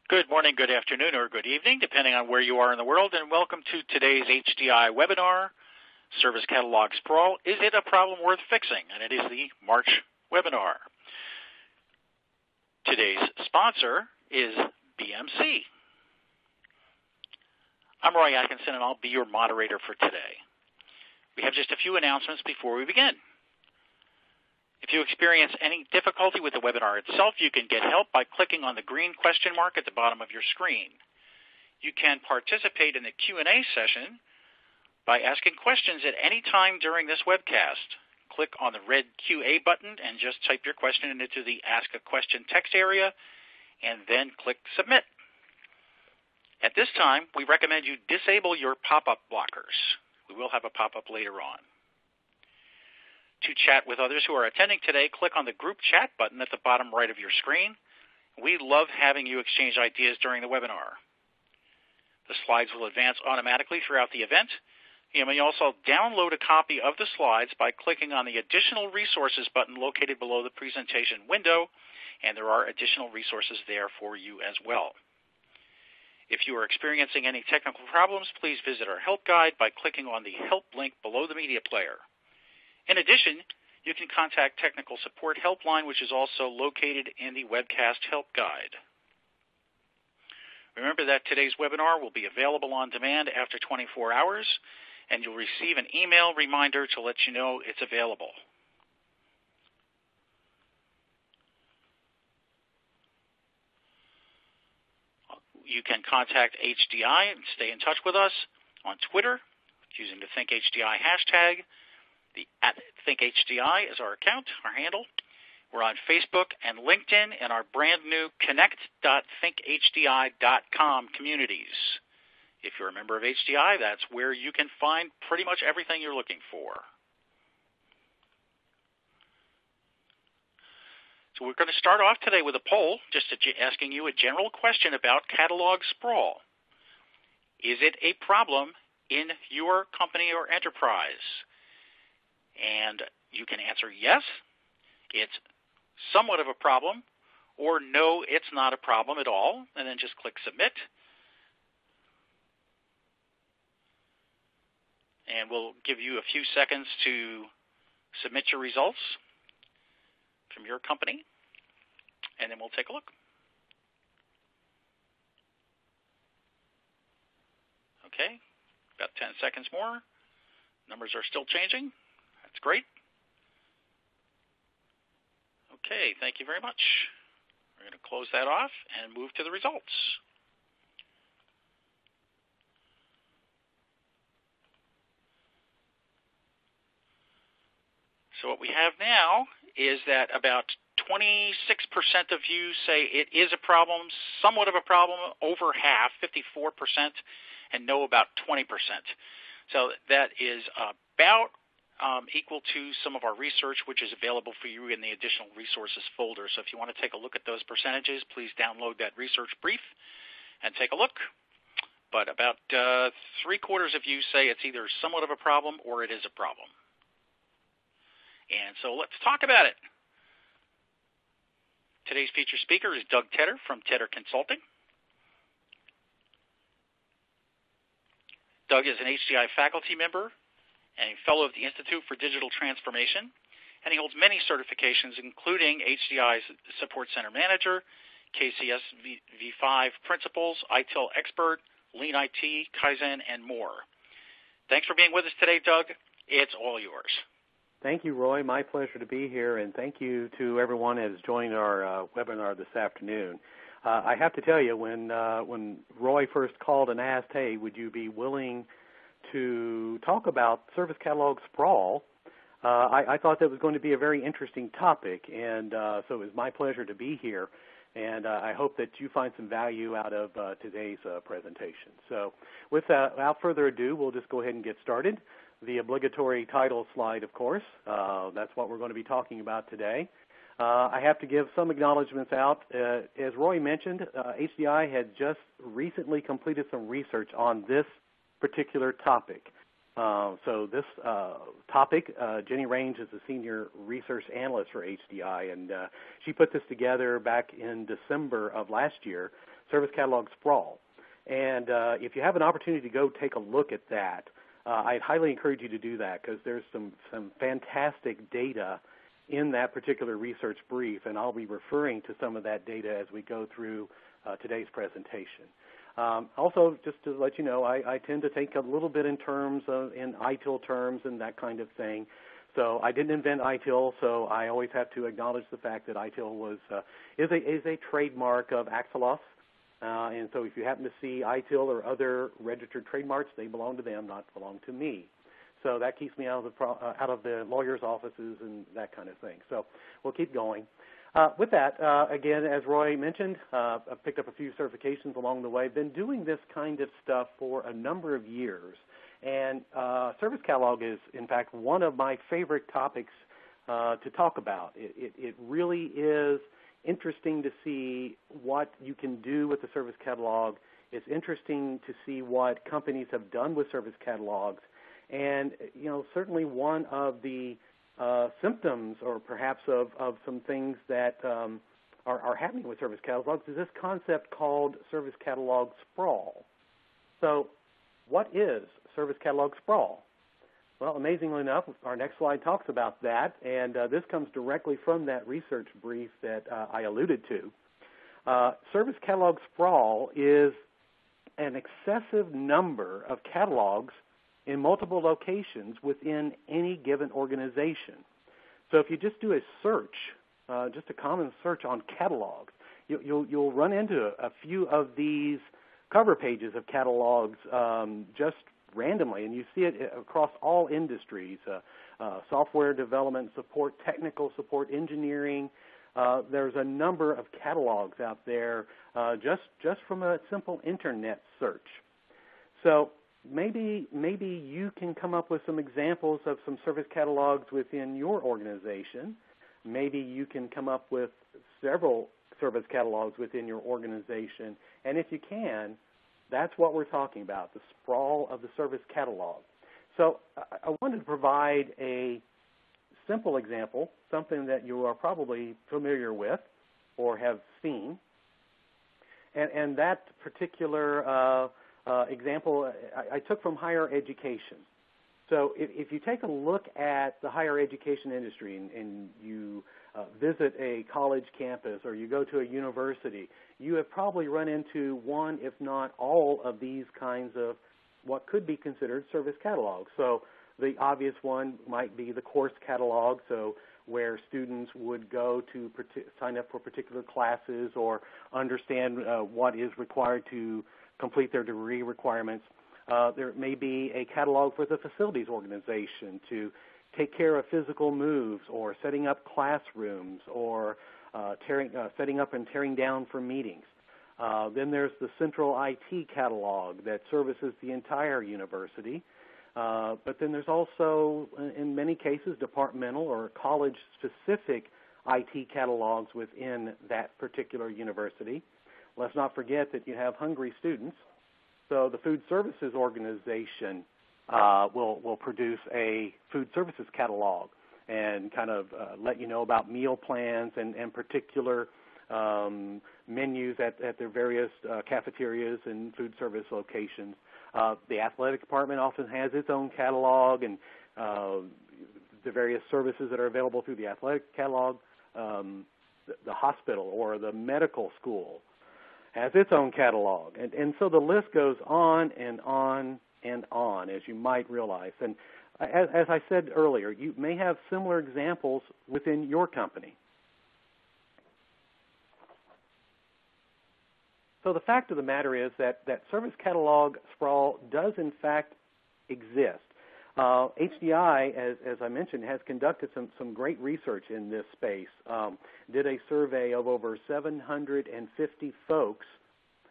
Good morning, good afternoon, or good evening, depending on where you are in the world, and welcome to today's HDI webinar, Service Catalog Sprawl, Is It a Problem Worth Fixing? And it is the March webinar. Today's sponsor is BMC. I'm Roy Atkinson, and I'll be your moderator for today. We have just a few announcements before we begin. If you experience any difficulty with the webinar itself, you can get help by clicking on the green question mark at the bottom of your screen. You can participate in the Q&A session by asking questions at any time during this webcast. Click on the red QA button and just type your question into the Ask a Question text area, and then click Submit. At this time, we recommend you disable your pop-up blockers. We will have a pop-up later on. To chat with others who are attending today, click on the group chat button at the bottom right of your screen. We love having you exchange ideas during the webinar. The slides will advance automatically throughout the event. You may also download a copy of the slides by clicking on the Additional Resources button located below the presentation window, and there are additional resources there for you as well. If you are experiencing any technical problems, please visit our help guide by clicking on the Help link below the media player. In addition, you can contact Technical Support Helpline, which is also located in the webcast help guide. Remember that today's webinar will be available on demand after 24 hours, and you'll receive an email reminder to let you know it's available. You can contact HDI and stay in touch with us on Twitter using the ThinkHDI hashtag. The @ThinkHDI is our account, our handle. We're on Facebook and LinkedIn and our brand new connect.thinkhdi.com communities. If you're a member of HDI, that's where you can find pretty much everything you're looking for. So we're going to start off today with a poll, just asking you a general question about catalog sprawl. Is it a problem in your company or enterprise? And you can answer yes, it's somewhat of a problem, or no, it's not a problem at all, and then just click Submit. And we'll give you a few seconds to submit your results from your company, and then we'll take a look. Okay, about 10 seconds more. Numbers are still changing. That's great. Okay, thank you very much. We're going to close that off and move to the results. So what we have now is that about 26% of you say it is a problem, somewhat of a problem, over half, 54%, and no, about 20%. So that is about equal to some of our research, which is available for you in the additional resources folder. So if you want to take a look at those percentages, please download that research brief and take a look. But about 3/4 of you say it's either somewhat of a problem or it is a problem. And so let's talk about it. Today's featured speaker is Doug Tedder from Tedder Consulting. Doug is an HDI faculty member and a fellow of the Institute for Digital Transformation, and he holds many certifications, including HDI Support Center Manager, KCS V5 Principles, ITIL Expert, Lean IT, Kaizen, and more. Thanks for being with us today, Doug. It's all yours. Thank you, Roy. My pleasure to be here, and thank you to everyone that has joined our webinar this afternoon. I have to tell you, when Roy first called and asked, hey, would you be willing to talk about Service Catalog Sprawl, I thought that was going to be a very interesting topic, and so it was my pleasure to be here, and I hope that you find some value out of today's presentation. So without further ado, we'll just go ahead and get started. The obligatory title slide, of course, that's what we're going to be talking about today. I have to give some acknowledgments out. As Roy mentioned, HDI had just recently completed some research on this particular topic. So this topic, Jenny Range is a senior research analyst for HDI, and she put this together back in December of last year, Service Catalog Sprawl. And if you have an opportunity to go take a look at that, I'd highly encourage you to do that because there's some fantastic data in that particular research brief, and I'll be referring to some of that data as we go through today's presentation. Also, just to let you know, I tend to think a little bit in terms of in ITIL terms and that kind of thing. So I didn't invent ITIL, so I always have to acknowledge the fact that ITIL is a trademark of Axelos. And so if you happen to see ITIL or other registered trademarks, they belong to them, not belong to me. So that keeps me out of the lawyers' offices and that kind of thing. So we'll keep going. With that, again, as Roy mentioned, I've picked up a few certifications along the way. Been doing this kind of stuff for a number of years. And Service Catalog is, in fact, one of my favorite topics to talk about. It really is interesting to see what you can do with the Service Catalog. It's interesting to see what companies have done with Service Catalogs. And, you know, certainly one of the symptoms or perhaps of some things that are happening with Service Catalogs is this concept called Service Catalog Sprawl. So what is Service Catalog Sprawl? Well, amazingly enough, our next slide talks about that, and this comes directly from that research brief that I alluded to. Service Catalog Sprawl is an excessive number of catalogs in multiple locations within any given organization. So if you just do a search, just a common search on catalogs, you'll run into a few of these cover pages of catalogs just randomly, and you see it across all industries, software development support, technical support, engineering. There's a number of catalogs out there just from a simple internet search. So maybe you can come up with some examples of some service catalogs within your organization. Maybe you can come up with several service catalogs within your organization. And if you can, that's what we're talking about, the sprawl of the service catalog. So I wanted to provide a simple example, something that you are probably familiar with or have seen. And that particular example I took from higher education. So if you take a look at the higher education industry and you visit a college campus or you go to a university, you have probably run into one, if not all, of these kinds of what could be considered service catalogs. So the obvious one might be the course catalog, so where students would go to sign up for particular classes or understand what is required to complete their degree requirements. There may be a catalog for the facilities organization to take care of physical moves or setting up classrooms or setting up and tearing down for meetings. Then there's the central IT catalog that services the entire university. But then there's also, in many cases, departmental or college-specific IT catalogs within that particular university. Let's not forget that you have hungry students. So the Food Services Organization will produce a food services catalog and kind of let you know about meal plans and particular menus at their various cafeterias and food service locations. The athletic department often has its own catalog, and the various services that are available through the athletic catalog. The hospital or the medical school has its own catalog. And so the list goes on and on and on, as you might realize. And as I said earlier, you may have similar examples within your company. So the fact of the matter is that service catalog sprawl does, in fact, exist. HDI, as I mentioned, has conducted some great research in this space, did a survey of over 750 folks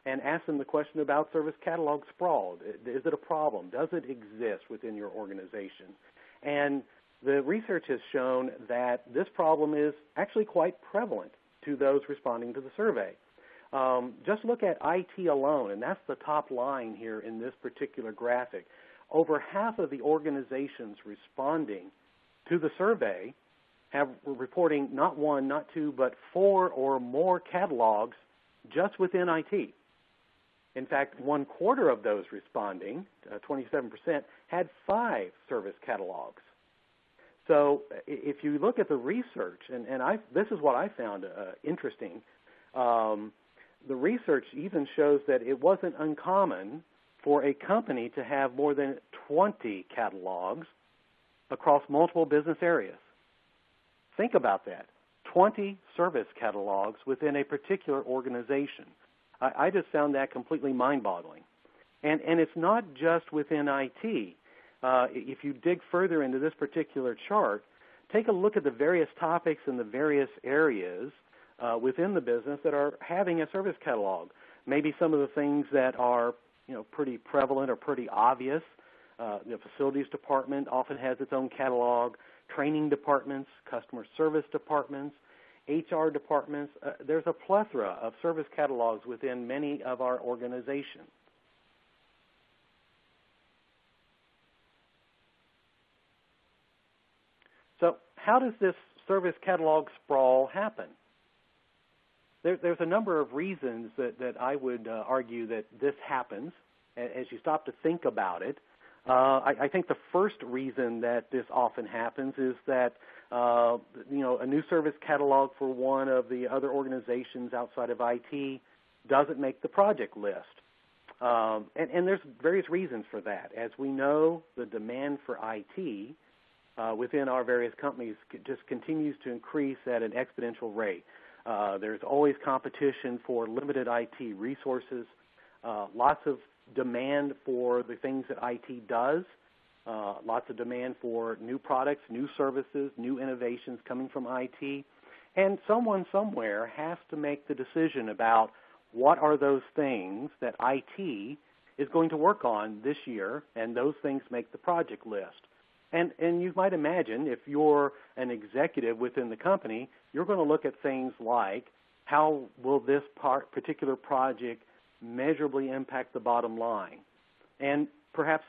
and asked them the question about service catalog sprawl. Is it a problem? Does it exist within your organization? And the research has shown that this problem is actually quite prevalent to those responding to the survey. Just look at IT alone, and that's the top line here in this particular graphic. over half of the organizations responding to the survey were reporting not one, not two, but 4 or more catalogs just within IT. In fact, 1/4 of those responding, 27%, had 5 service catalogs. So if you look at the research, and this is what I found interesting, the research even shows that it wasn't uncommon for a company to have more than 20 catalogs across multiple business areas. Think about that, 20 service catalogs within a particular organization. I just found that completely mind-boggling. And it's not just within IT. If you dig further into this particular chart, take a look at the various topics and the various areas within the business that are having a service catalog. Maybe some of the things that are pretty prevalent or pretty obvious. The facilities department often has its own catalog. Training departments, customer service departments, HR departments. There's a plethora of service catalogs within many of our organizations. So how does this service catalog sprawl happen? There's a number of reasons that I would argue that this happens as you stop to think about it. I think the first reason that this often happens is that a new service catalog for one of the other organizations outside of IT doesn't make the project list. And there's various reasons for that. As we know, the demand for IT within our various companies just continues to increase at an exponential rate. There's always competition for limited IT resources, lots of demand for the things that IT does, lots of demand for new products, new services, new innovations coming from IT, and someone somewhere has to make the decision about what are those things that IT is going to work on this year, and those things make the project list. And you might imagine if you're an executive within the company, you're going to look at things like how will this particular project measurably impact the bottom line. And perhaps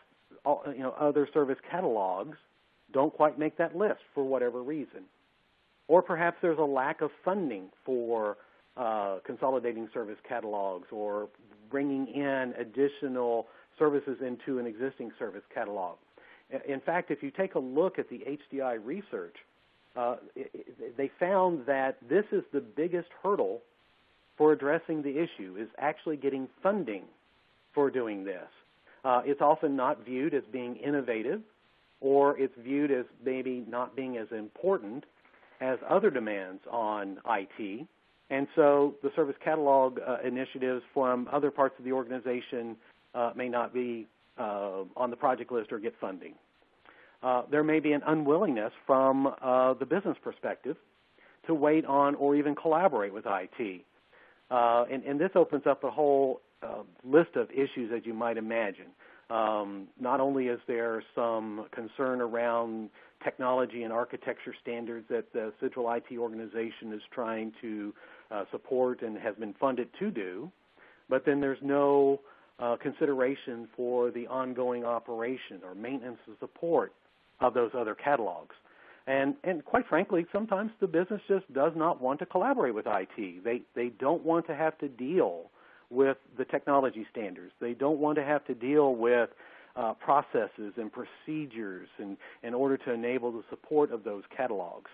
other service catalogs don't quite make that list for whatever reason. Or perhaps there's a lack of funding for consolidating service catalogs or bringing in additional services into an existing service catalog. In fact, if you take a look at the HDI research, they found that this is the biggest hurdle for addressing the issue, is actually getting funding for doing this. It's often not viewed as being innovative, or it's viewed as maybe not being as important as other demands on IT. And so the service catalog initiatives from other parts of the organization may not be on the project list or get funding. There may be an unwillingness from the business perspective to wait on or even collaborate with IT. And this opens up a whole list of issues, as you might imagine. Not only is there some concern around technology and architecture standards that the Central IT organization is trying to support and has been funded to do, but then there's no consideration for the ongoing operation or maintenance and support of those other catalogs. And quite frankly, sometimes the business just does not want to collaborate with IT. They don't want to have to deal with the technology standards. They don't want to have to deal with processes and procedures in order to enable the support of those catalogs.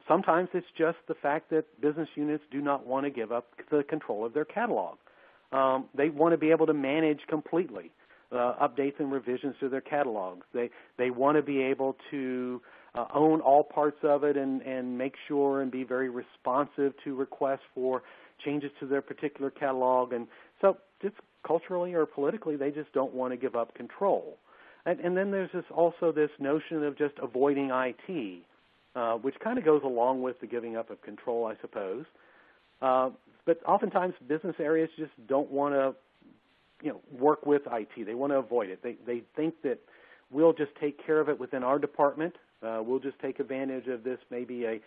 Sometimes it's just the fact that business units do not want to give up the control of their catalog. They want to be able to manage completely updates and revisions to their catalogs. They want to be able to own all parts of it and make sure and be very responsive to requests for changes to their particular catalog. And so just culturally or politically, they just don't want to give up control. And then there's also this notion of just avoiding IT, which kind of goes along with the giving up of control, I suppose. But oftentimes business areas just don't want to work with IT. They want to avoid it. They think that we'll just take care of it within our department. We'll just take advantage of this, maybe a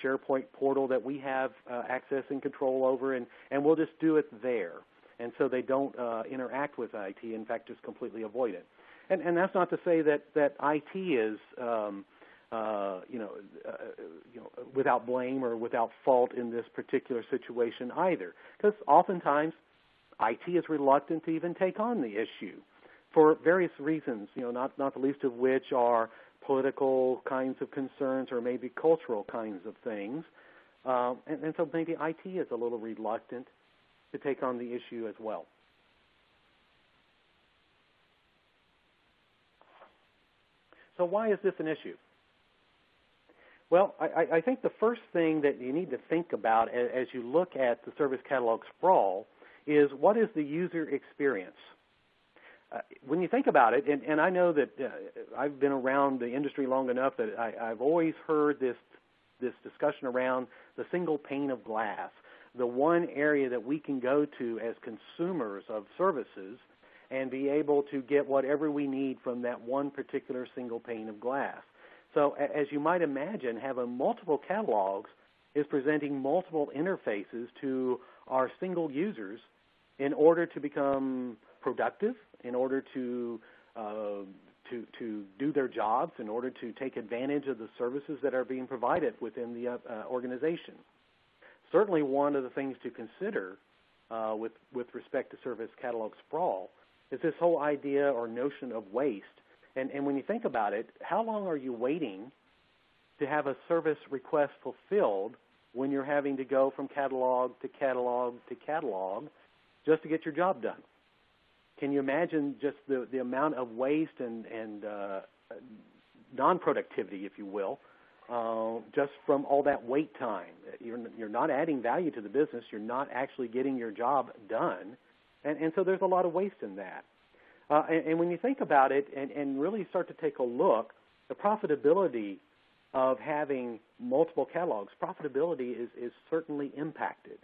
SharePoint portal that we have access and control over, and we'll just do it there. And so they don't interact with IT, in fact, just completely avoid it. And that's not to say that IT is without blame or without fault in this particular situation either, because oftentimes IT is reluctant to even take on the issue for various reasons, not the least of which are political kinds of concerns or maybe cultural kinds of things. And so maybe IT is a little reluctant to take on the issue as well. So why is this an issue? Well, I think the first thing that you need to think about as you look at the Service Catalog Sprawl is, what is the user experience? When you think about it, and I know that I've been around the industry long enough that I've always heard this discussion around the single pane of glass, the one area that we can go to as consumers of services and be able to get whatever we need from that one particular single pane of glass. So as you might imagine, having multiple catalogs is presenting multiple interfaces to our single users in order to become productive, in order to do their jobs, in order to take advantage of the services that are being provided within the organization. Certainly one of the things to consider with respect to Service Catalog Sprawl is this whole idea or notion of waste. And when you think about it, how long are you waiting to have a service request fulfilled when you're having to go from catalog to catalog to catalog just to get your job done? Can you imagine just the amount of waste and non-productivity, if you will, just from all that wait time? You're not adding value to the business. You're not actually getting your job done. And so there's a lot of waste in that. And when you think about it and really start to take a look, the profitability of having multiple catalogs, profitability is certainly impacted.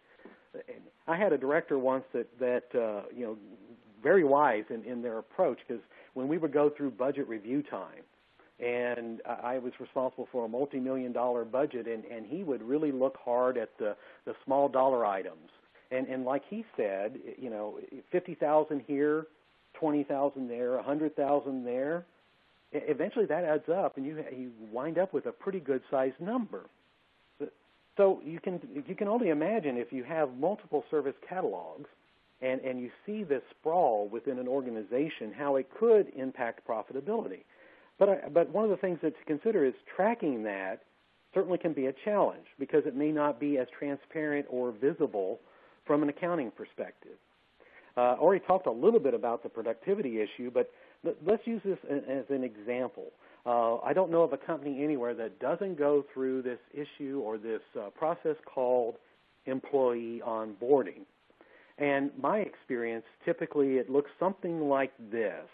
I had a director once that very wise in their approach, because when we would go through budget review time, and I was responsible for a multi-million-dollar budget, and he would really look hard at the small dollar items. And like he said, $50,000 here, $20,000 there, $100,000 there. Eventually that adds up, and you wind up with a pretty good-sized number. So you can only imagine, if you have multiple service catalogs and you see this sprawl within an organization, how it could impact profitability. But one of the things that to consider is tracking that certainly can be a challenge, because it may not be as transparent or visible from an accounting perspective. I already talked a little bit about the productivity issue, but let's use this as an example. I don't know of a company anywhere that doesn't go through this issue or this process called employee onboarding. And my experience, typically it looks something like this.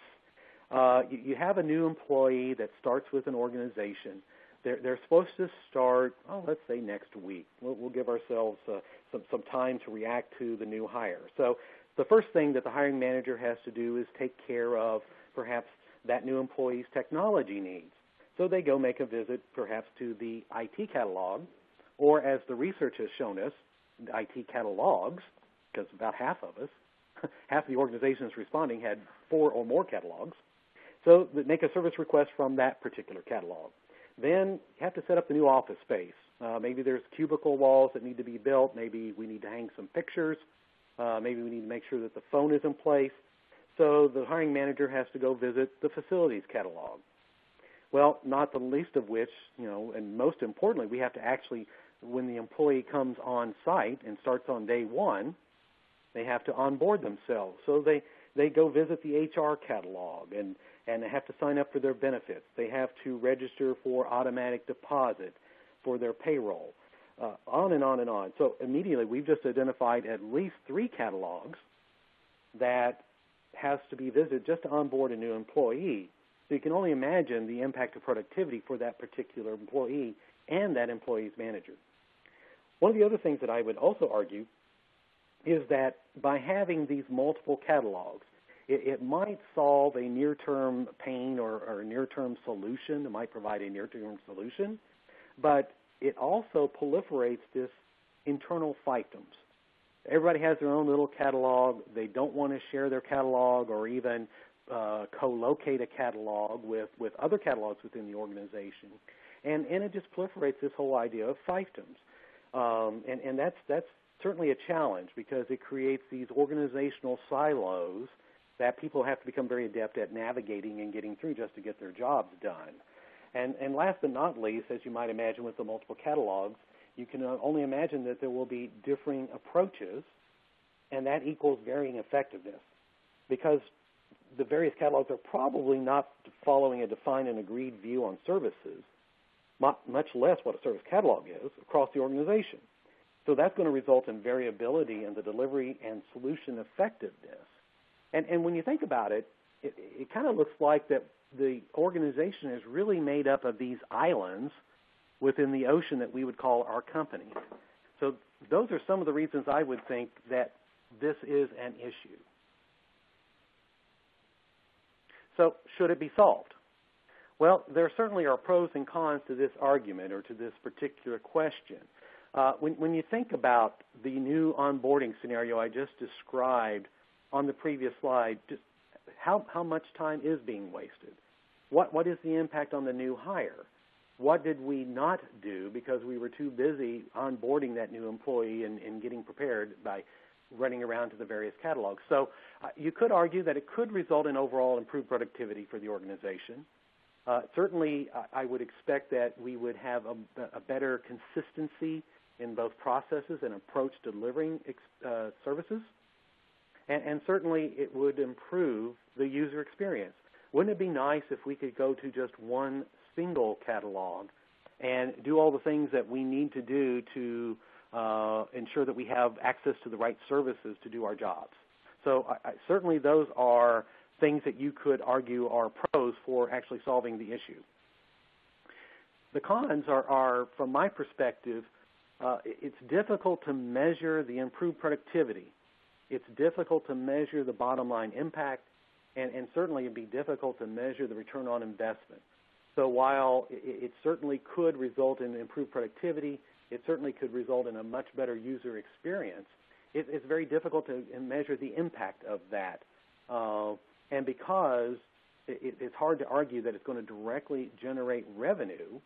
You have a new employee that starts with an organization. They're supposed to start, let's say next week. We'll give ourselves some time to react to the new hire. So the first thing that the hiring manager has to do is take care of perhaps that new employee's technology needs. So they go make a visit perhaps to the IT catalog, or as the research has shown us, the IT catalogs, because about half of us, half the organizations responding had 4 or more catalogs. So they make a service request from that particular catalog. Then you have to set up the new office space. Maybe there's cubicle walls that need to be built. Maybe we need to hang some pictures. Maybe we need to make sure that the phone is in place. So the hiring manager has to go visit the facilities catalog. Well, not the least of which, and most importantly, we have to actually, when the employee comes on site and starts on day one, they have to onboard themselves. So they go visit the HR catalog and they have to sign up for their benefits. They have to register for automatic deposit for their payroll, on and on and on. So immediately we've just identified at least 3 catalogs that has to be visited just to onboard a new employee. So you can only imagine the impact of productivity for that particular employee and that employee's manager. One of the other things that I would also argue is that by having these multiple catalogs, it might solve a near-term pain or a near-term solution. It might provide a near-term solution, but it also proliferates this internal fiefdoms. Everybody has their own little catalog. They don't want to share their catalog or even co-locate a catalog with other catalogs within the organization, and it just proliferates this whole idea of fiefdoms, and that's certainly a challenge because it creates these organizational silos that people have to become very adept at navigating and getting through just to get their jobs done. And last but not least, as you might imagine with the multiple catalogs, you can only imagine that there will be differing approaches, and that equals varying effectiveness because the various catalogs are probably not following a defined and agreed view on services, much less what a service catalog is, across the organization. So that's going to result in variability in the delivery and solution effectiveness. And when you think about it, it kind of looks like that the organization is really made up of these islands within the ocean that we would call our company. So those are some of the reasons I would think that this is an issue. So should it be solved? Well, there certainly are pros and cons to this argument or to this particular question. When you think about the new onboarding scenario I just described on the previous slide, just how much time is being wasted? What is the impact on the new hire? What did we not do because we were too busy onboarding that new employee and getting prepared by running around to the various catalogs? So you could argue that it could result in overall improved productivity for the organization. Certainly, I would expect that we would have a better consistency in both processes and approach to delivering services. And certainly, it would improve the user experience. Wouldn't it be nice if we could go to just one single catalog and do all the things that we need to do to ensure that we have access to the right services to do our jobs? So certainly those are things that you could argue are pros for actually solving the issue. The cons are from my perspective, it's difficult to measure the improved productivity. It's difficult to measure the bottom line impact, and certainly it'd be difficult to measure the return on investment. So while it certainly could result in improved productivity, it certainly could result in a much better user experience, it's very difficult to measure the impact of that. And because it's hard to argue that it's going to directly generate revenue,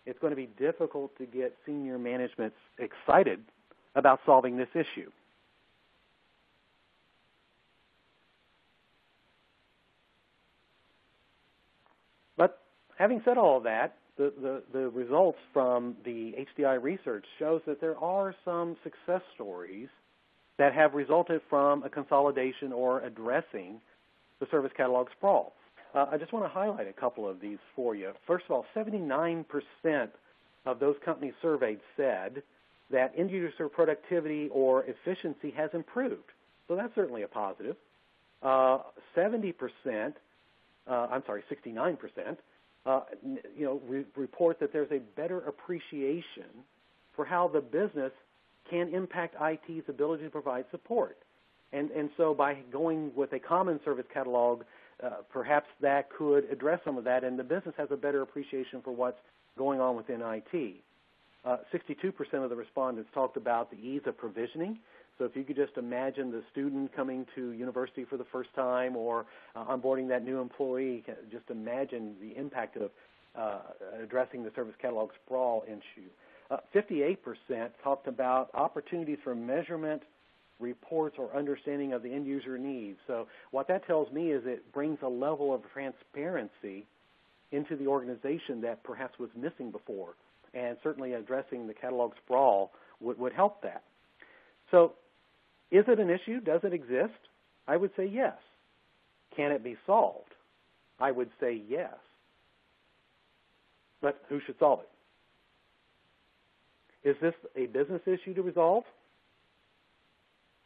it's going to be difficult to get senior management excited about solving this issue. But having said all of that, the results from the HDI research shows that there are some success stories that have resulted from a consolidation or addressing the service catalog sprawl. I just want to highlight a couple of these for you. First of all, 79% of those companies surveyed said that end-user productivity or efficiency has improved. So that's certainly a positive. 69%, report that there's a better appreciation for how the business can impact IT's ability to provide support. And so by going with a common service catalog, perhaps that could address some of that, and the business has a better appreciation for what's going on within IT. 62% of the respondents talked about the ease of provisioning. So if you could just imagine the student coming to university for the first time or onboarding that new employee, just imagine the impact of addressing the service catalog sprawl issue. 58% talked about opportunities for measurement, reports, or understanding of the end-user needs. So what that tells me is it brings a level of transparency into the organization that perhaps was missing before, and certainly addressing the catalog sprawl would help that. So is it an issue? Does it exist? I would say yes. Can it be solved? I would say yes. But who should solve it? Is this a business issue to resolve?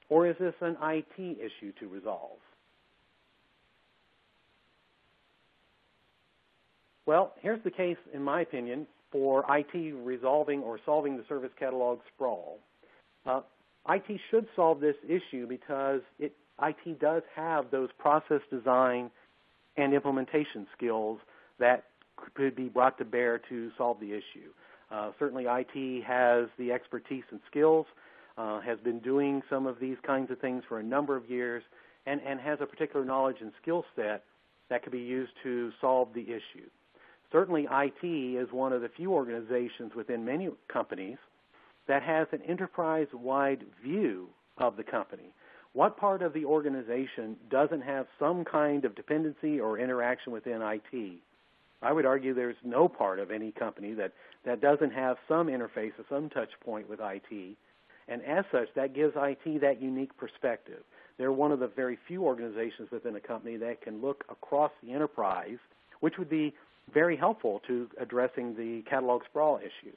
Or is this an IT issue to resolve? Well, here's the case, in my opinion, for IT resolving or solving the service catalog sprawl. IT should solve this issue because IT does have those process design and implementation skills that could be brought to bear to solve the issue. Certainly IT has the expertise and skills, has been doing some of these kinds of things for a number of years, and has a particular knowledge and skill set that could be used to solve the issue. Certainly, IT is one of the few organizations within many companies that has an enterprise-wide view of the company. What part of the organization doesn't have some kind of dependency or interaction within IT? I would argue there's no part of any company that doesn't have some interface or some touch point with IT. And as such, that gives IT that unique perspective. They're one of the very few organizations within a company that can look across the enterprise, which would be very helpful to addressing the catalog sprawl issue.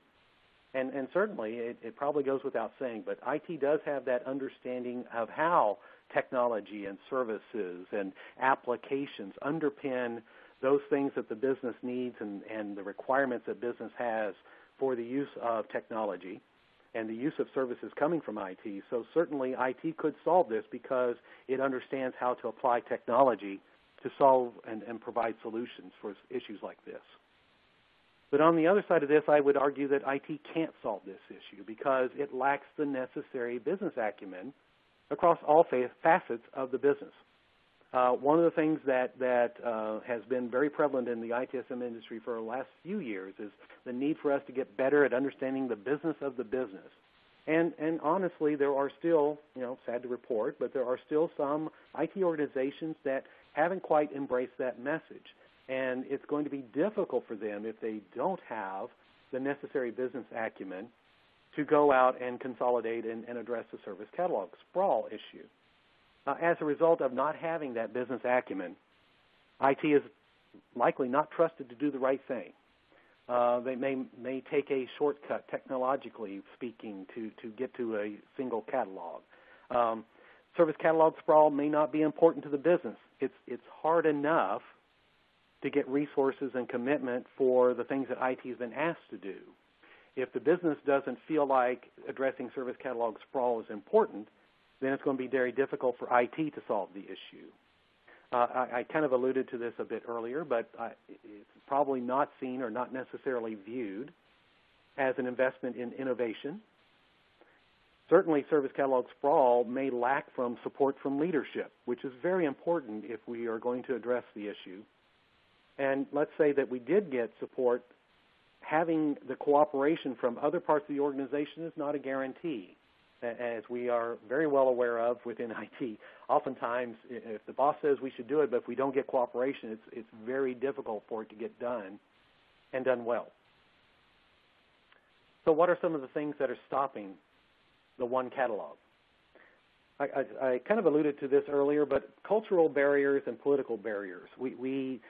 And certainly, it probably goes without saying, but IT does have that understanding of how technology and services and applications underpin those things that the business needs and the requirements that business has for the use of technology and the use of services coming from IT. So certainly IT could solve this because it understands how to apply technology to solve and provide solutions for issues like this. But on the other side of this, I would argue that IT can't solve this issue because it lacks the necessary business acumen across all facets of the business. One of the things that has been very prevalent in the ITSM industry for the last few years is the need for us to get better at understanding the business of the business. And honestly, there are still, sad to report, but there are still some IT organizations that haven't quite embraced that message. And it's going to be difficult for them if they don't have the necessary business acumen to go out and consolidate and address the service catalog sprawl issue. As a result of not having that business acumen, IT is likely not trusted to do the right thing. They may take a shortcut, technologically speaking, to get to a single catalog. Service catalog sprawl may not be important to the business. It's hard enough to get resources and commitment for the things that IT has been asked to do. If the business doesn't feel like addressing service catalog sprawl is important, then it's going to be very difficult for IT to solve the issue. I kind of alluded to this a bit earlier, but it's probably not seen or not necessarily viewed as an investment in innovation. Certainly, service catalog sprawl may lack from support from leadership, which is very important if we are going to address the issue. And let's say that we did get support, having the cooperation from other parts of the organization is not a guarantee, as we are very well aware of within IT. Oftentimes, if the boss says we should do it, but if we don't get cooperation, it's very difficult for it to get done and done well. So what are some of the things that are stopping the one catalog? I kind of alluded to this earlier, but cultural barriers and political barriers. We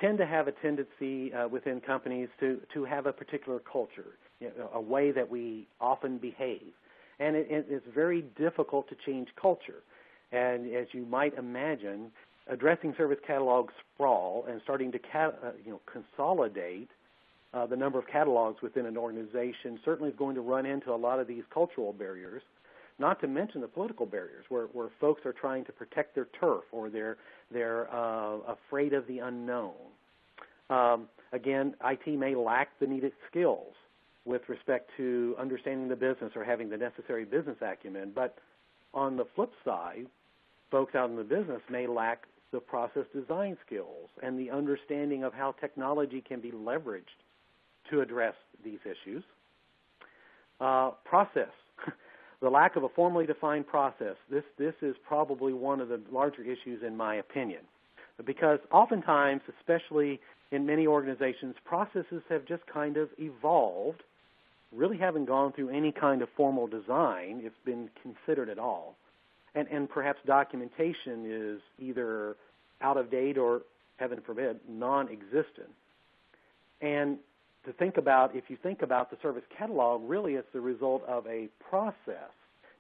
tend to have a tendency within companies to have a particular culture, a way that we often behave. And it's very difficult to change culture. And as you might imagine, addressing service catalog sprawl and starting to consolidate the number of catalogs within an organization certainly is going to run into a lot of these cultural barriers, not to mention the political barriers where folks are trying to protect their turf or they're afraid of the unknown. Again, IT may lack the needed skills with respect to understanding the business or having the necessary business acumen. But on the flip side, folks out in the business may lack the process design skills and the understanding of how technology can be leveraged to address these issues. Process. The lack of a formally defined process. This is probably one of the larger issues in my opinion. Because oftentimes, especially in many organizations, processes have just kind of evolved, really haven't gone through any kind of formal design, if been considered at all. And perhaps documentation is either out of date or, heaven forbid, non-existent. And if you think about the service catalog, really it's the result of a process,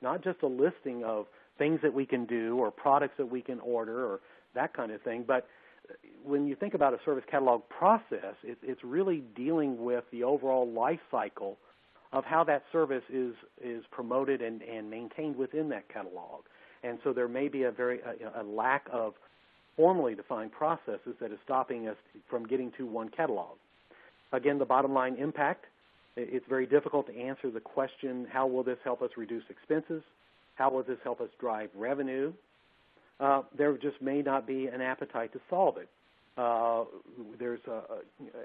not just a listing of things that we can do or products that we can order or that kind of thing. But when you think about a service catalog process, it's really dealing with the overall life cycle of how that service is promoted and maintained within that catalog. And so there may be a lack of formally defined processes that is stopping us from getting to one catalog. Again, the bottom line impact, it's very difficult to answer the question, how will this help us reduce expenses? How will this help us drive revenue? there just may not be an appetite to solve it. There's,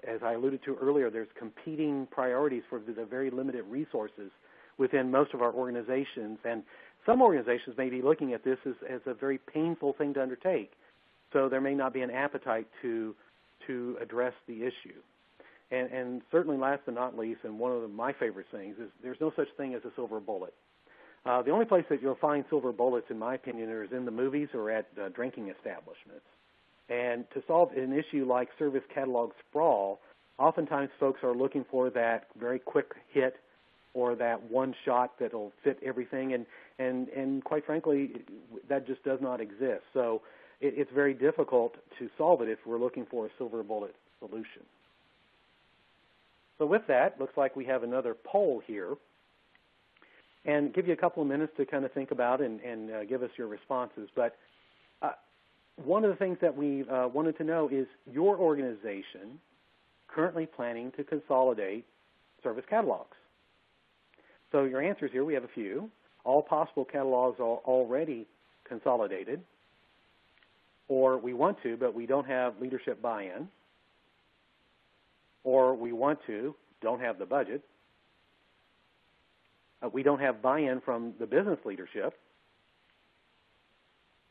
as I alluded to earlier, there's competing priorities for the very limited resources within most of our organizations, and some organizations may be looking at this as a very painful thing to undertake. So there may not be an appetite to address the issue. And certainly last but not least, and one of my favorite things, is there's no such thing as a silver bullet. The only place that you'll find silver bullets, in my opinion, is in the movies or at drinking establishments. And to solve an issue like service catalog sprawl, oftentimes folks are looking for that very quick hit or that one shot that'll fit everything, and quite frankly, that just does not exist. So it's very difficult to solve it if we're looking for a silver bullet solution. So with that, looks like we have another poll here, and give you a couple of minutes to kind of think about and give us your responses. But one of the things that we wanted to know is your organization currently planning to consolidate service catalogs. So your answers here, we have a few. All possible catalogs are already consolidated, or we want to, but we don't have leadership buy-in, or we want to, don't have the budget. We don't have buy-in from the business leadership.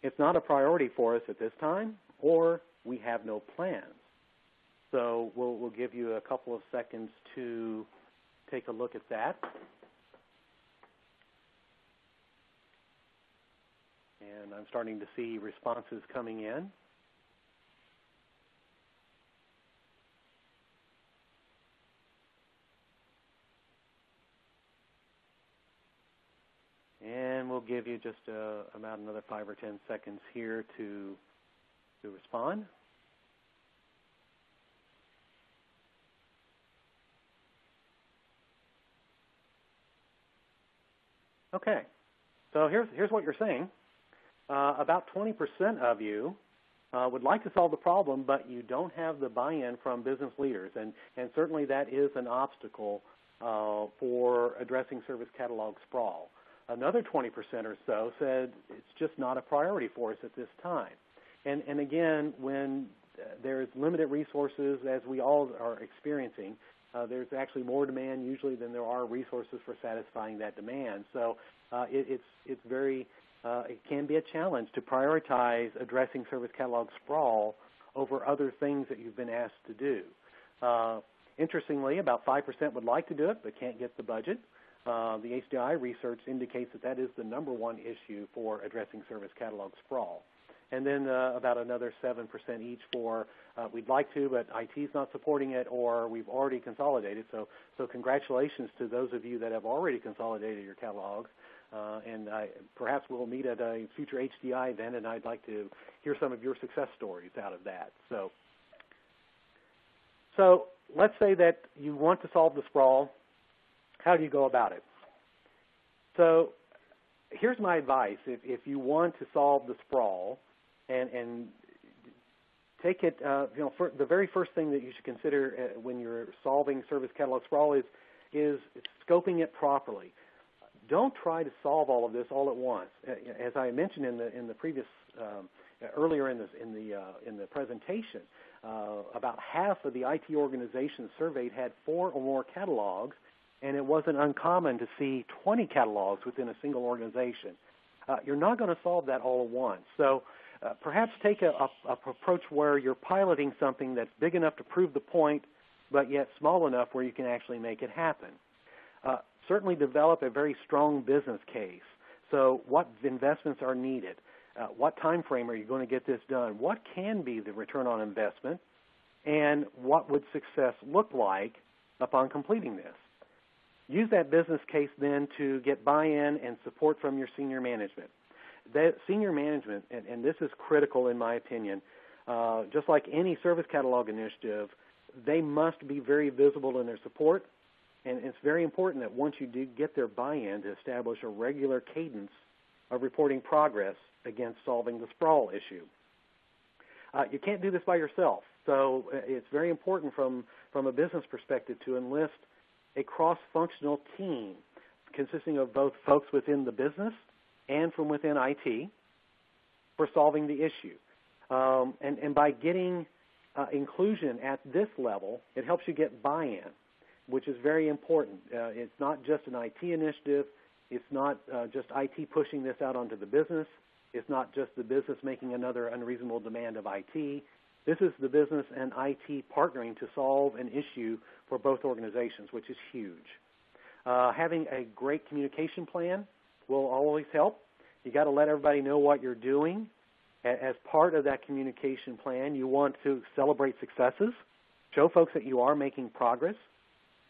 It's not a priority for us at this time, or we have no plans. So we'll give you a couple of seconds to take a look at that. And I'm starting to see responses coming in. And we'll give you just about another 5 or 10 seconds here to respond. Okay, so here's what you're saying. About 20% of you would like to solve the problem, but you don't have the buy-in from business leaders, and certainly that is an obstacle for addressing service catalog sprawl. Another 20% or so said it's just not a priority for us at this time. And again, when there's limited resources, as we all are experiencing, there's actually more demand usually than there are resources for satisfying that demand. So it's very it can be a challenge to prioritize addressing service catalog sprawl over other things that you've been asked to do. Interestingly, about 5% would like to do it but can't get the budget. The HDI research indicates that is the number one issue for addressing service catalog sprawl. And then about another 7% each for we'd like to, but IT's not supporting it, or we've already consolidated. So congratulations to those of you that have already consolidated your catalogs. And perhaps we'll meet at a future HDI event, and I'd like to hear some of your success stories out of that. So let's say that you want to solve the sprawl. How do you go about it? So here's my advice. If you want to solve the sprawl, and take it, for the very first thing that you should consider when you're solving service catalog sprawl is scoping it properly. Don't try to solve all of this all at once. As I mentioned in the previous earlier in the presentation, about half of the IT organizations surveyed had 4 or more catalogs, and it wasn't uncommon to see 20 catalogs within a single organization. You're not going to solve that all at once. So perhaps take a approach where you're piloting something that's big enough to prove the point, but yet small enough where you can actually make it happen. Certainly develop a very strong business case. So what investments are needed? What time frame are you going to get this done? What can be the return on investment? And what would success look like upon completing this? Use that business case then to get buy-in and support from your senior management. That senior management, and this is critical in my opinion, just like any service catalog initiative, they must be very visible in their support. And it's very important that once you do get their buy-in, to establish a regular cadence of reporting progress against solving the sprawl issue. You can't do this by yourself, so it's very important from a business perspective to enlist a cross-functional team consisting of both folks within the business and from within IT. for solving the issue. And by getting inclusion at this level, it helps you get buy-in, which is very important. It's not just an IT initiative. It's not just IT pushing this out onto the business. It's not just the business making another unreasonable demand of IT. This is the business and IT partnering to solve an issue for both organizations, which is huge. Having a great communication plan will always help. You got to let everybody know what you're doing. As part of that communication plan, you want to celebrate successes, show folks that you are making progress,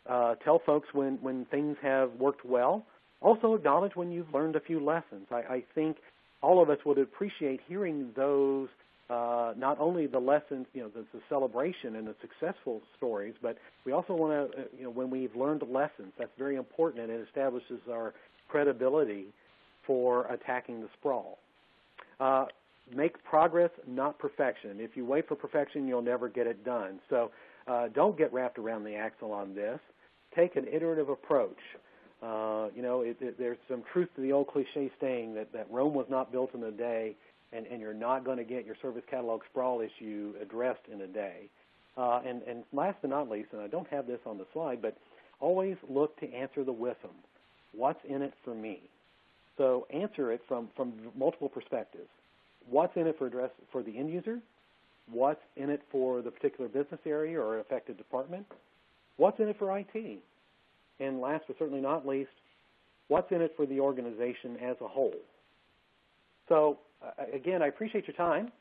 tell folks when things have worked well. Also acknowledge when you've learned a few lessons. I think all of us would appreciate hearing those, not only the lessons, the celebration and the successful stories, but we also want to, when we've learned lessons, that's very important, and it establishes our credibility for attacking the sprawl. Make progress, not perfection. If you wait for perfection, you'll never get it done. So don't get wrapped around the axle on this. Take an iterative approach. There's some truth to the old cliche saying that Rome was not built in a day, and you're not going to get your service catalog sprawl issue addressed in a day. And last but not least, and I don't have this on the slide, but always look to answer the WISM. What's in it for me? So answer it from multiple perspectives. What's in it for the end user? What's in it for the particular business area or affected department? What's in it for IT? And last but certainly not least, what's in it for the organization as a whole? So, again, I appreciate your time.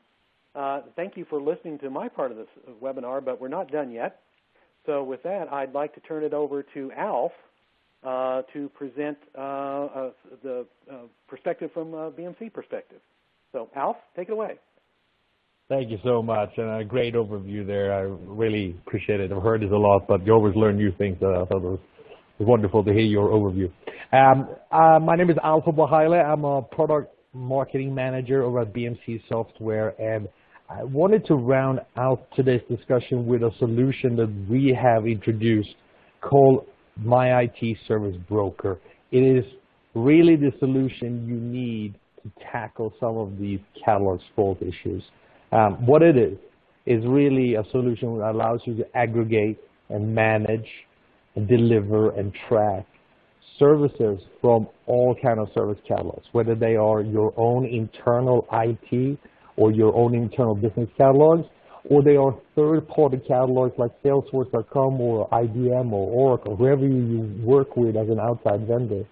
Thank you for listening to my part of this webinar, but we're not done yet. So with that, I'd like to turn it over to Alf to present the perspective from BMC perspective. So, Alf, take it away. Thank you so much, and a great overview there. I really appreciate it. I've heard this a lot, but you always learn new things. I thought it was wonderful to hear your overview. My name is Alf Bahaile. I'm a product marketing manager over at BMC Software, and I wanted to round out today's discussion with a solution that we have introduced called My IT Service Broker. It is really the solution you need to tackle some of these catalog sprawl issues. What it is really a solution that allows you to aggregate and manage and deliver and track services from all kind of service catalogs, whether they are your own internal IT or your own internal business catalogs, or they are third-party catalogs like Salesforce.com or IBM or Oracle, whoever you work with as an outside vendor.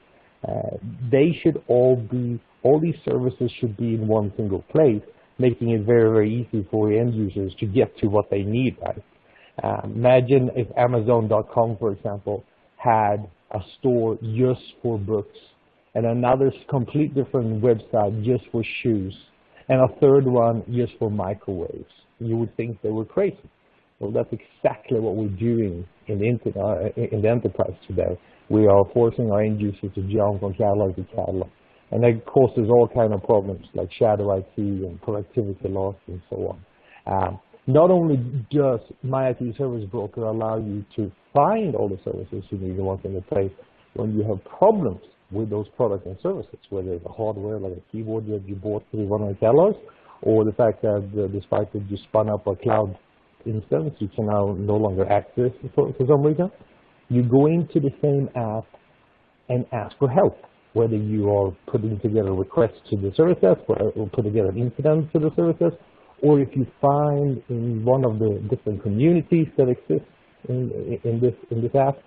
They should all these services should be in one single place, making it very, very easy for end users to get to what they need, right? Imagine if Amazon.com, for example, had a store just for books and another complete different website just for shoes and a third one just for microwaves. You would think they were crazy. Well, that's exactly what we're doing in the enterprise today. We are forcing our end users to jump from catalog to catalog. And that causes all kinds of problems like shadow IT and productivity loss and so on. Not only does My IT Service Broker allow you to find all the services you need in one single place, when you have problems with those products and services, whether it's a hardware like a keyboard that you bought through one of the catalogs, or the fact that despite that you spun up a cloud instance, you can now no longer access for some reason, you go into the same app and ask for help, whether you are putting together requests to the service desk or putting together an incident to the service desk, or if you find in one of the different communities that exist in this app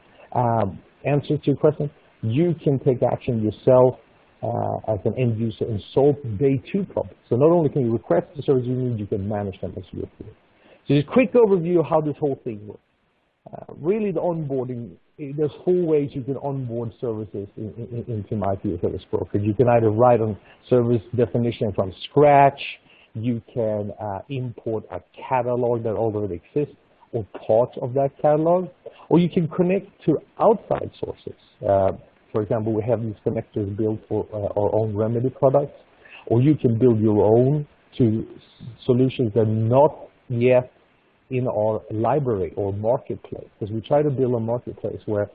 answers to your question, you can take action yourself as an end user and solve day two problems. So not only can you request the service you need, you can manage them as you go through. So just a quick overview of how this whole thing works. Really the onboarding, there's 4 ways you can onboard services into My IT Service Broker. You can either write a service definition from scratch, you can import a catalog that already exists or parts of that catalog, or you can connect to outside sources. For example, we have these connectors built for our own Remedy products, or you can build your own to solutions that are not yet in our library or marketplace, because we try to build a marketplace where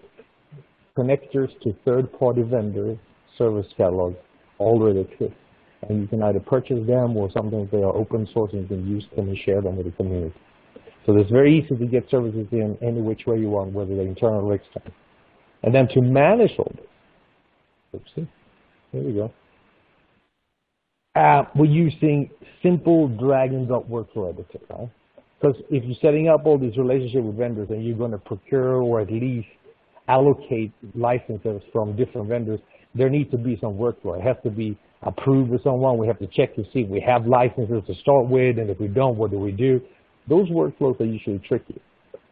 connectors to third-party vendor service catalogs already exist. And you can either purchase them or sometimes they are open source and you can use them and share them with the community. So it's very easy to get services in any which way you want, whether they're internal or external. And then to manage all this, oopsie, here we go. We're using simple drag and drop workflow editor, right? Because if you're setting up all these relationships with vendors and you're going to procure or at least allocate licenses from different vendors, there needs to be some workflow. It has to be approved with someone. We have to check to see if we have licenses to start with, and if we don't, what do we do? Those workflows are usually tricky.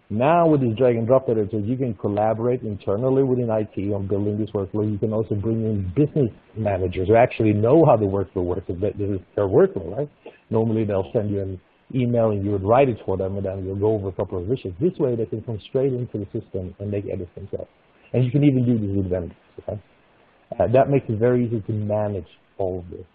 Now with this drag and drop editor, you can collaborate internally within IT on building this workflow. You can also bring in business managers who actually know how the workflow works. This is their workflow, right? Normally they'll send you an email and you would write it for them, and then you'll go over a couple of issues. This way they can come straight into the system and make edits themselves. And you can even do this with vendors, okay? That makes it very easy to manage all of this.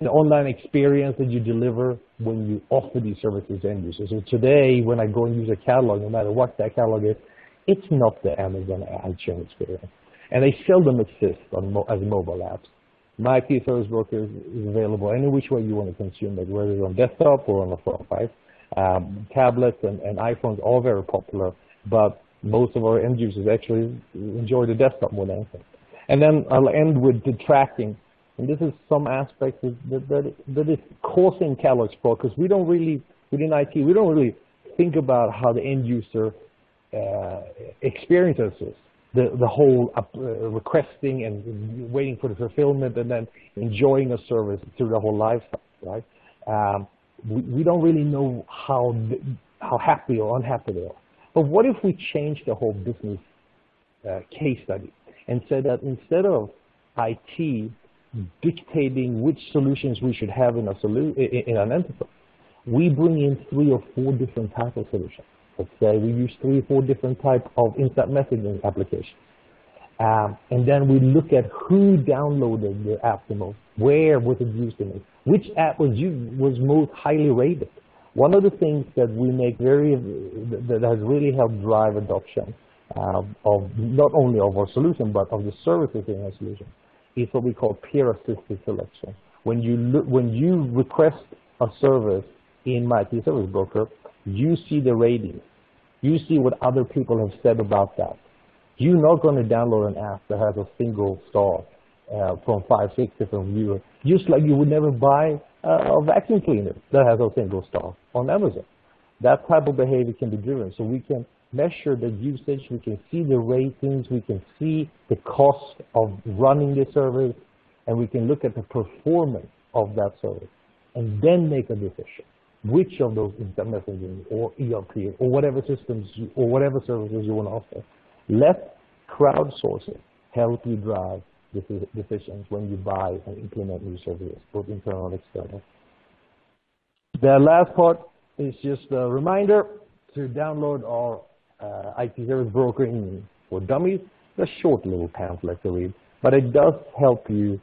The online experience that you deliver when you offer these services to end users. So today, when I go and use a catalog, no matter what that catalog is, it's not the Amazon iTunes experience. And they seldom exist on as mobile apps. My IT Service Broker is available any which way you want to consume it, whether it's on desktop or on a phone, right? Tablets and iPhones are very popular, but most of our end users actually enjoy the desktop more than anything. And then I'll end with the tracking. And this is some aspects that is causing catalog sprawl, because we don't really, within IT, we don't really think about how the end user experiences this. The whole requesting and waiting for the fulfillment and then enjoying a service through the whole lifestyle, right? We don't really know how happy or unhappy they are. But what if we change the whole business case study and said that instead of IT dictating which solutions we should have in an enterprise, we bring in 3 or 4 different types of solutions. Let's say we use 3 or 4 different types of instant messaging applications. And then we look at who downloaded the app the most, where was it used the most, which app was most highly rated. One of the things that we make that has really helped drive adoption of not only of our solution but of the services in our solution is what we call peer-assisted selection. When you request a service in my IT Service Broker, you see the ratings. You see what other people have said about that. You're not going to download an app that has a single star from 5, 6 different reviewers, just like you would never buy a vacuum cleaner that has a single star on Amazon. That type of behavior can be driven. So we can measure the usage, we can see the ratings, we can see the cost of running the service, and we can look at the performance of that service, and then make a decision. Which of those instant messaging or ERP or whatever systems or whatever services you want to offer. Let crowdsourcing help you drive decisions when you buy and implement new services, both internal and external. The last part is just a reminder to download our IT Service Broker for Dummies. It's a short little pamphlet to read, but it does help you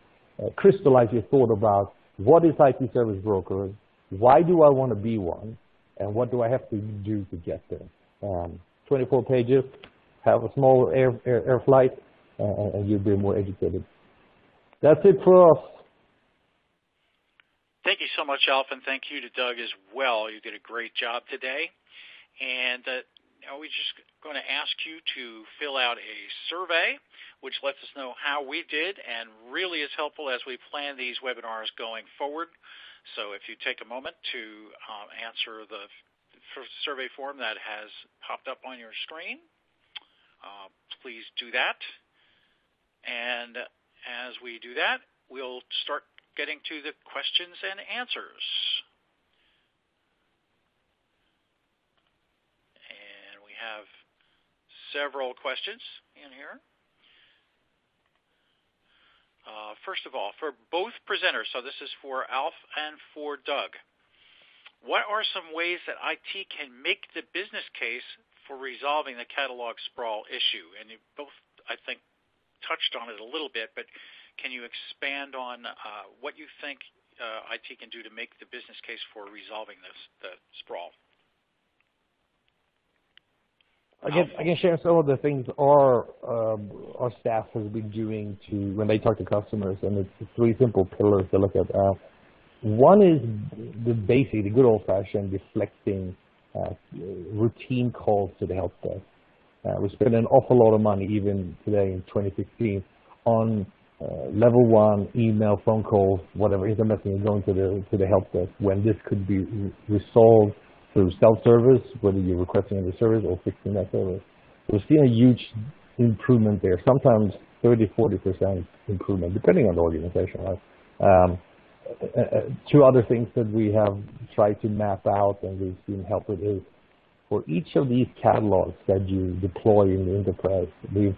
crystallize your thought about what is IT Service Broker, why do I want to be one, and what do I have to do to get there. 24 pages, have a small air flight, and you'll be more educated. That's it for us. Thank you so much, Alf, and thank you to Doug as well. You did a great job today. And now we're just going to ask you to fill out a survey, which lets us know how we did and really is helpful as we plan these webinars going forward. So if you take a moment to answer the survey form that has popped up on your screen, please do that. And as we do that, we'll start getting to the questions and answers. And we have several questions in here. First of all, for both presenters, so this is for Alf and for Doug, what are some ways that IT can make the business case for resolving the catalog sprawl issue? And you both, I think, touched on it a little bit, but can you expand on what you think IT can do to make the business case for resolving the sprawl? I can share some of the things our staff has been doing when they talk to customers, and it's three simple pillars to look at. One is the good old-fashioned deflecting routine calls to the help desk. We spend an awful lot of money, even today in 2016, on level one email, phone calls, whatever, internet messaging going to the help desk, when this could be resolved through self-service, whether you're requesting a service or fixing that service. We're seeing a huge improvement there, sometimes 30-40% improvement, depending on the organization. Right? Two other things that we have tried to map out and we've seen help with is, for each of these catalogs that you deploy in the enterprise,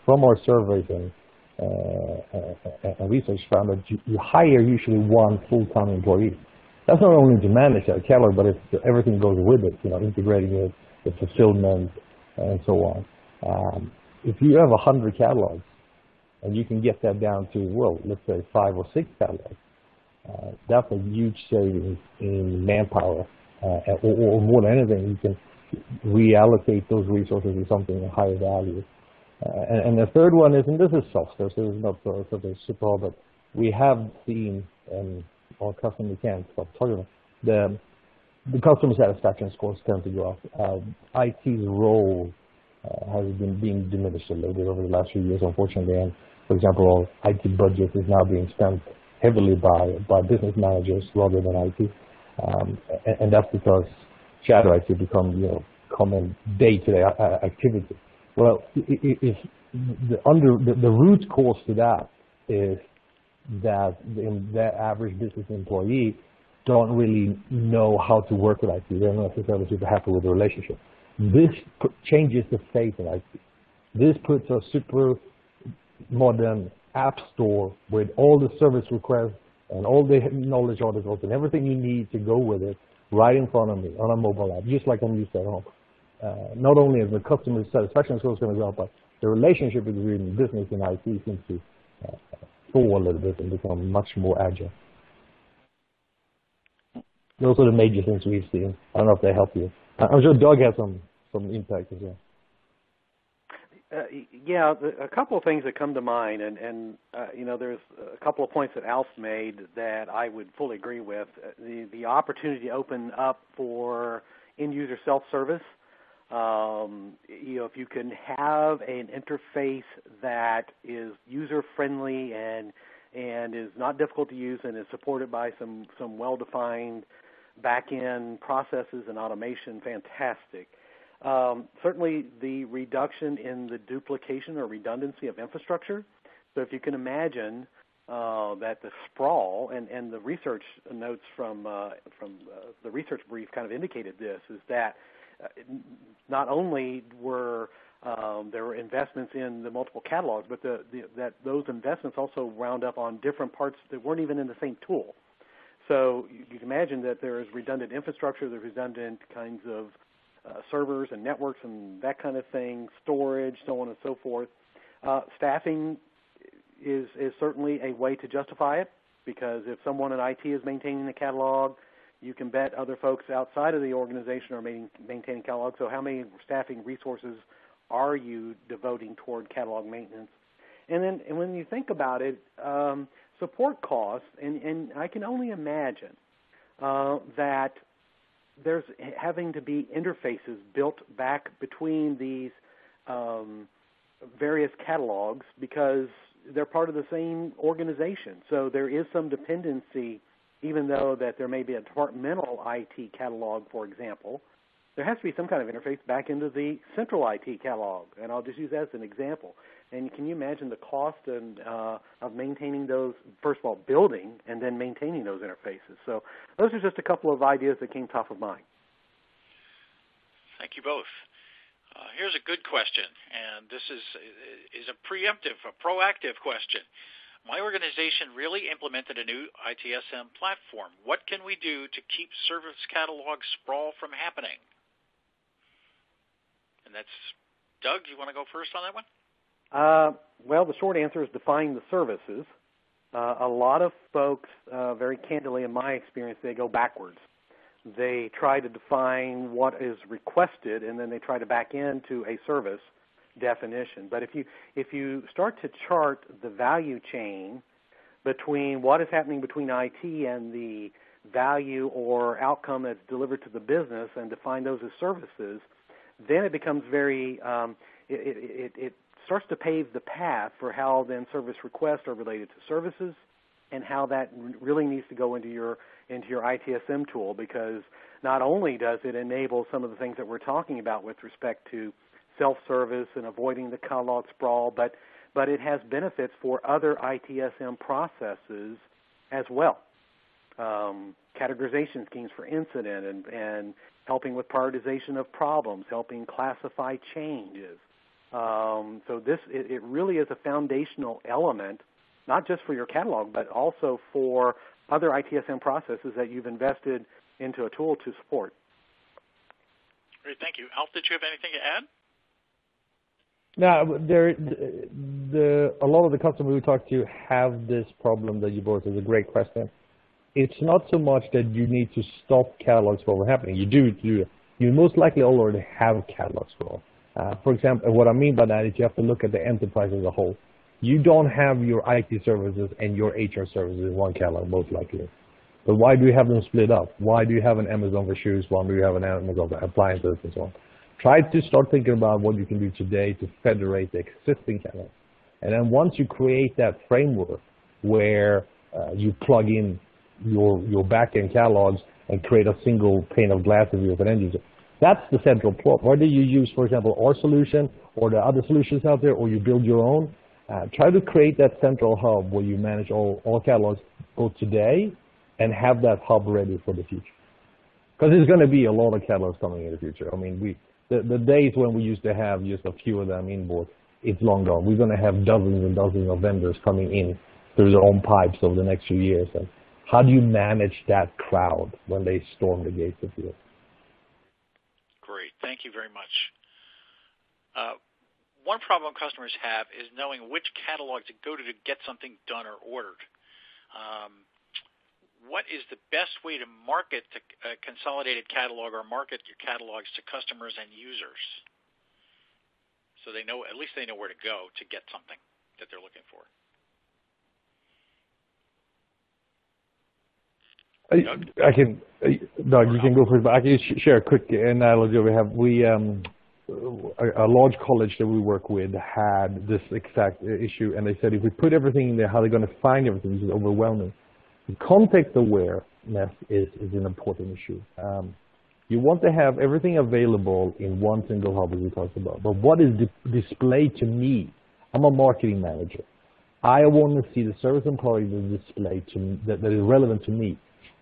from our surveys and research found that you hire usually one full-time employee. That's not only to manage that catalog, but everything goes with it, integrating it, the fulfillment, and so on. If you have 100 catalogs, and you can get that down to, well, let's say 5 or 6 catalogs, that's a huge savings in manpower, or more than anything, you can reallocate those resources to something of higher value. And the third one is, and this is software, so it's not sort of super hard, but we have seen, and our customers can't stop talking about, the customer satisfaction scores tend to go up. IT's role has been being diminished a little bit over the last few years, unfortunately. And for example, our IT budget is now being spent heavily by business managers rather than IT, and that's because shadow IT become common day-to-day activity. Well, if the root cause to that is that the average business employee don't really know how to work with IT. They're not necessarily super happy with the relationship. This changes the face in IT. This puts a super modern app store with all the service requests and all the knowledge articles and everything you need to go with it right in front of me on a mobile app, just like I'm used to at home. Not only is the customer satisfaction score going to go up, but the relationship between business and IT seems to fall a little bit and become much more agile. Those are the major things we've seen. I don't know if they help you. I'm sure Doug has some impact as well. Yeah, a couple of things that come to mind, and there's a couple of points that Alf made that I would fully agree with. The opportunity to open up for end-user self-service. If you can have an interface that is user-friendly and is not difficult to use and is supported by some well-defined back-end processes and automation, fantastic. Certainly the reduction in the duplication or redundancy of infrastructure. So if you can imagine that the sprawl and the research notes from the research brief kind of indicated this, is that not only were there were investments in the multiple catalogs, but that those investments also wound up on different parts that weren't even in the same tool. So you can imagine that there is redundant infrastructure, there's redundant kinds of servers and networks and that kind of thing, storage, so on and so forth. Staffing is certainly a way to justify it, because if someone in IT is maintaining the catalog, you can bet other folks outside of the organization are maintaining catalog. So how many staffing resources are you devoting toward catalog maintenance? And when you think about it, support costs, and I can only imagine that there's having to be interfaces built back between these various catalogs because they're part of the same organization. So there is some dependency, even though that there may be a departmental IT catalog, for example. There has to be some kind of interface back into the central IT catalog, and I'll just use that as an example. And can you imagine the cost of maintaining those, first of all, building and then maintaining those interfaces? So those are just a couple of ideas that came top of mind. Thank you both. Here's a good question, and this is a preemptive, a proactive question. My organization really implemented a new ITSM platform. What can we do to keep service catalog sprawl from happening? And that's Doug. You want to go first on that one? Well, the short answer is define the services. A lot of folks, very candidly in my experience, they go backwards. they try to define what is requested, and then they try to back into a service definition. But if you start to chart the value chain between what is happening between IT and the value or outcome that's delivered to the business and define those as services, then it becomes very it starts to pave the path for how then service requests are related to services and how that really needs to go into your ITSM tool, because not only does it enable some of the things that we're talking about with respect to self-service and avoiding the catalog sprawl, but it has benefits for other ITSM processes as well. Categorization schemes for incident and helping with prioritization of problems, helping classify changes. So it really is a foundational element, not just for your catalog, but also for other ITSM processes that you've invested into a tool to support. Great, thank you. Alf, did you have anything to add? Now, a lot of the customers we talk to have this problem that you brought. It's a great question. It's not so much that you need to stop catalogs from happening. You do. You most likely already have catalog sprawl. For example, what I mean by that is you have to look at the enterprise as a whole. You don't have your IT services and your HR services in one catalog, most likely. But why do you have them split up? Why do you have an Amazon for shoes? Why do you have an Amazon for appliances and so on? Try to start thinking about what you can do today to federate the existing catalog. And then once you create that framework where you plug in your back-end catalogs and create a single pane of glass of your end user, that's the central plot. Whether you use, for example, our solution or the other solutions out there, or you build your own, try to create that central hub where you manage all catalogs both today and have that hub ready for the future. Because there's going to be a lot of catalogs coming in the future. I mean, the days when we used to have just a few of them inboard, it's long gone. We're going to have dozens and dozens of vendors coming in through their own pipes over the next few years. And how do you manage that crowd when they storm the gates of you? Great. Thank you very much. One problem customers have is knowing which catalog to go to get something done or ordered. What is the best way to market a consolidated catalog or market your catalogs to customers and users so they know, at least they know where to go to get something that they're looking for? Doug, you can go first, but I can share a quick analogy we have. A large college that we work with had this exact issue, and they said if we put everything in there, how are they going to find everything? This is overwhelming. The context awareness is an important issue. You want to have everything available in one single hub, as we talked about. But what is displayed to me? I'm a marketing manager. I want to see the service and product that is displayed to me, that is relevant to me.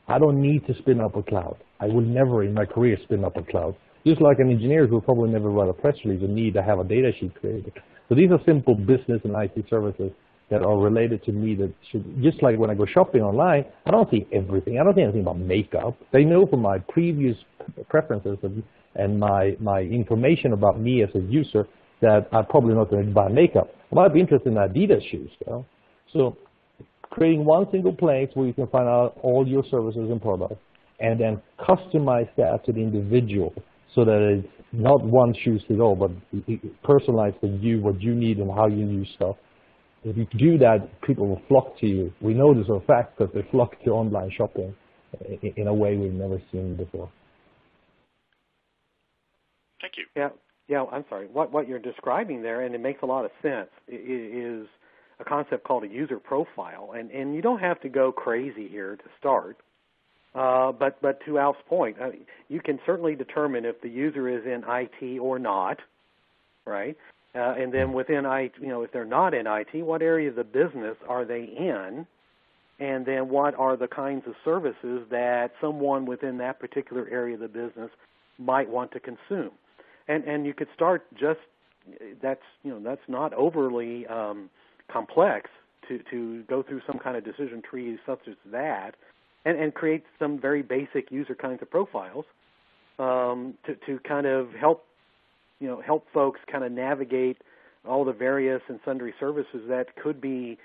I don't need to spin up a cloud. I will never in my career spin up a cloud. Just like an engineer who probably never write a press release and need to have a data sheet created. So these are simple business and IT services that are related to me that should, just like when I go shopping online, I don't see everything. I don't see anything about makeup. They know from my previous preferences and my information about me as a user that I'm probably not going to buy makeup. I might be interested in Adidas shoes, though. So creating one single place where you can find out all your services and products and then customize that to the individual so that it's not one shoes fits all, but personalized for you, what you need and how you use stuff. If you do that, people will flock to you. We know this for a fact because they flock to online shopping in a way we've never seen before. Thank you. Yeah. I'm sorry. What you're describing there, and it makes a lot of sense, is a concept called a user profile, and you don't have to go crazy here to start. But to Alf's point, you can certainly determine if the user is in IT or not, right? And then within IT, if they're not in IT, what area of the business are they in? And then what are the kinds of services that someone within that particular area of the business might want to consume? And you could start just that's not overly complex to go through some kind of decision tree such as that, and create some very basic user kinds of profiles to kind of help folks kind of navigate all the various and sundry services that could be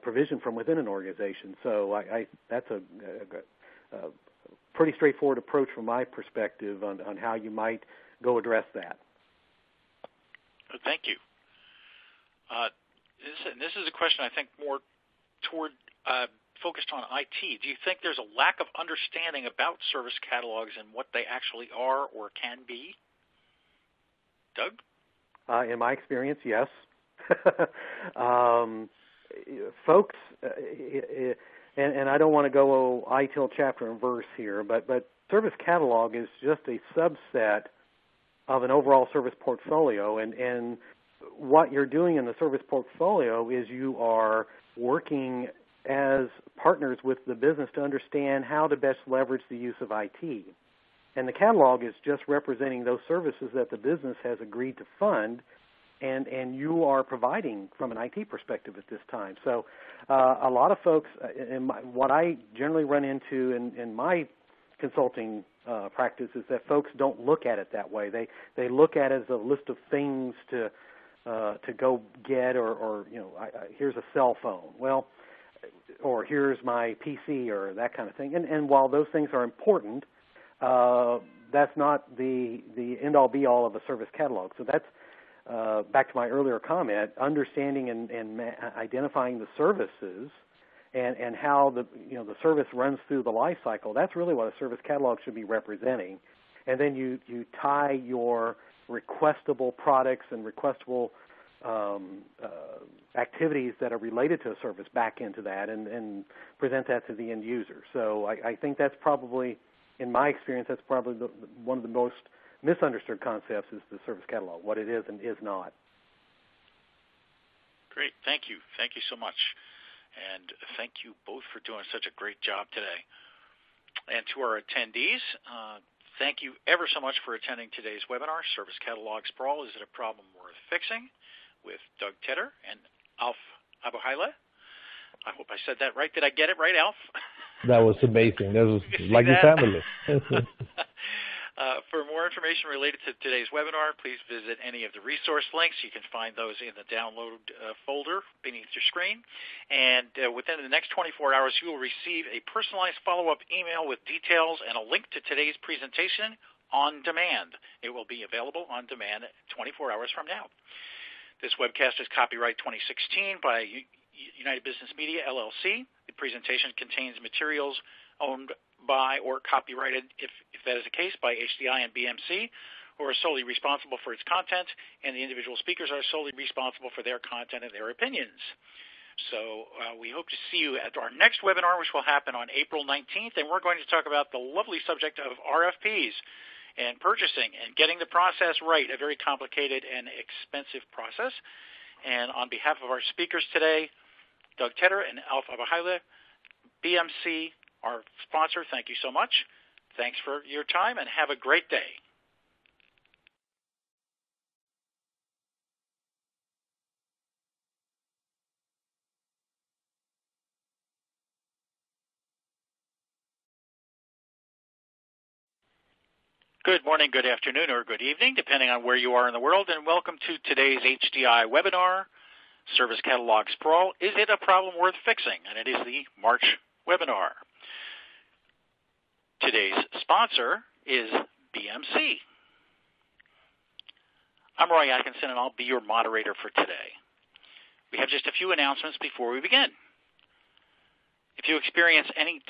provisioned from within an organization. So that's a pretty straightforward approach from my perspective on how you might go address that. Thank you. This is a question I think more toward focused on IT. Do you think there's a lack of understanding about service catalogs and what they actually are or can be? Doug? In my experience, yes. Folks, and I don't want to go Untitled Chapter and verse here, but service catalog is just a subset of an overall service portfolio, and what you're doing in the service portfolio is you are working as partners with the business to understand how to best leverage the use of IT. And the catalog is just representing those services that the business has agreed to fund, and you are providing from an IT perspective at this time. So a lot of folks, what I generally run into in my consulting practice is that folks don't look at it that way. They look at it as a list of things to go get, or here's a cell phone. Well, or here's my PC, or that kind of thing. And while those things are important, that's not the end-all, be-all of a service catalog. So that's back to my earlier comment, understanding and identifying the services and how the service runs through the life cycle. That's really what a service catalog should be representing. And then you tie your requestable products and requestable activities that are related to a service back into that and present that to the end user. So I think that's probably, in my experience, that's probably one of the most misunderstood concepts is the service catalog, what it is and is not. Great. Thank you. Thank you so much. And thank you both for doing such a great job today. And to our attendees, thank you ever so much for attending today's webinar, Service Catalog Sprawl, Is It a Problem Worth Fixing? With Doug Tedder and Alf Abuhaila. I hope I said that right. Did I get it right, Alf? That was amazing. That was like your family. For more information related to today's webinar, please visit any of the resource links. You can find those in the download folder beneath your screen. And within the next 24 hours, you will receive a personalized follow-up email with details and a link to today's presentation on demand. It will be available on demand 24 hours from now. This webcast is copyright 2016 by United Business Media, LLC. The presentation contains materials owned by or copyrighted, if that is the case, by HDI and BMC, who are solely responsible for its content, and the individual speakers are solely responsible for their content and their opinions. So we hope to see you at our next webinar, which will happen on April 19th, and we're going to talk about the lovely subject of RFPs and purchasing and getting the process right, a very complicated and expensive process. And on behalf of our speakers today, Doug Tedder and Alf Abuhaila, BMC, our sponsor, thank you so much. Thanks for your time, and have a great day. Good morning, good afternoon, or good evening, depending on where you are in the world, and welcome to today's HDI webinar, Service Catalog Sprawl, Is It a Problem Worth Fixing? And it is the March webinar. Today's sponsor is BMC. I'm Roy Atkinson, and I'll be your moderator for today. We have just a few announcements before we begin. If you experience any